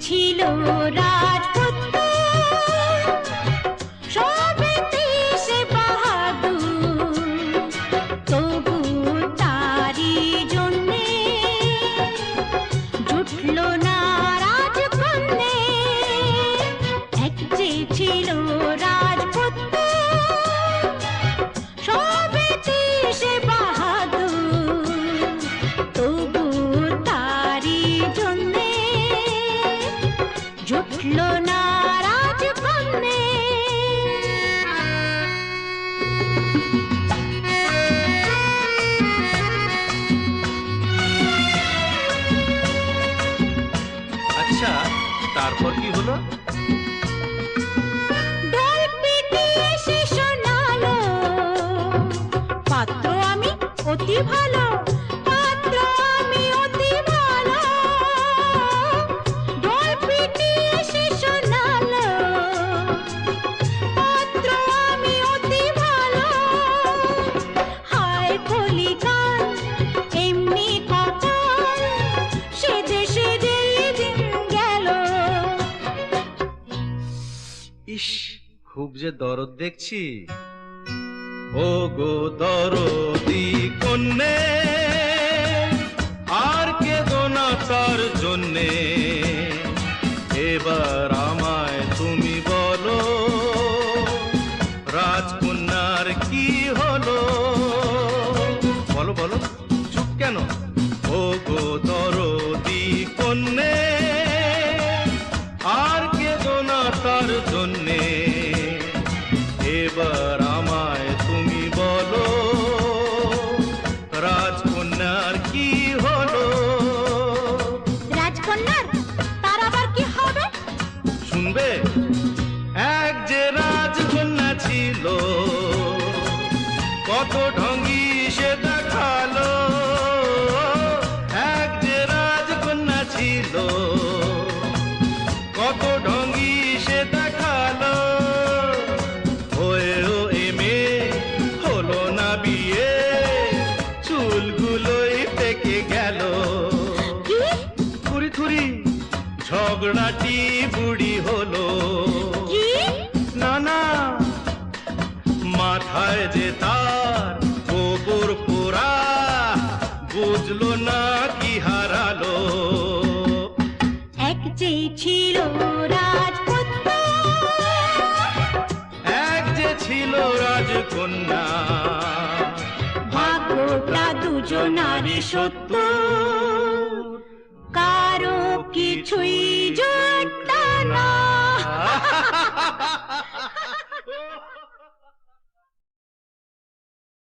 ছিল রাজপুত্র সবেতে সে বাহাদুর, তবু তারি জন্যে জুটল না রাজকন্যে। এক যে ছিল রাজপুত্র সবেতে সে বাহাদুর, তবু তারি জন্যে জুটল না রাজকন্যে। আচ্ছা, তারপর কি হলো? ঢোল পিটিয়ে সে শোনালো, পাত্র আমি অতি ভালো, পাত্র আমি অতি ভালো। ঢোল পিটিয়ে সে শোনালো, পাত্র আমি অতি ভালো। হায় কলিকাল এমনি কপাল, সেধে সেধে দিন গেল। ইস, খুব যে দরদ দেখছি। ও গো দরদি কন্যে, আর কেঁদো না তার জন্যে। এবার আমায় তুমি বলো, রাজকন্যার কি হলো? বলো বলো, চুপ কেন? ও গো দরদি কন্যে, আর কেঁদো না তার জন্যে। এবার আমায় তুমি বলো, রাজকন্যার কি হলো? রাজকন্যার তার আবার কি হবে? শুনবে? এক যে রাজকন্যা ছিল, কত ঢঙ্গি সে দেখালো। এক যে রাজকন্যা ছিল, কত ঢঙ্গি সে দেখালো। হয়েও এমে হলো না বিয়ে, চুলগুলোই পেকে গেল। কি? থুরি থুরি ঝগড়াটি বুড়ি হলো। কি? না না, মাথায় যে তার গোবর পোড়া, বুঝলো না কি হারালো। এক যে ছিল রাজপুত্র, এক যে ছিল রাজকন্যা, ভাগ্যটা দুজনারই সত্য, কারো কিছুই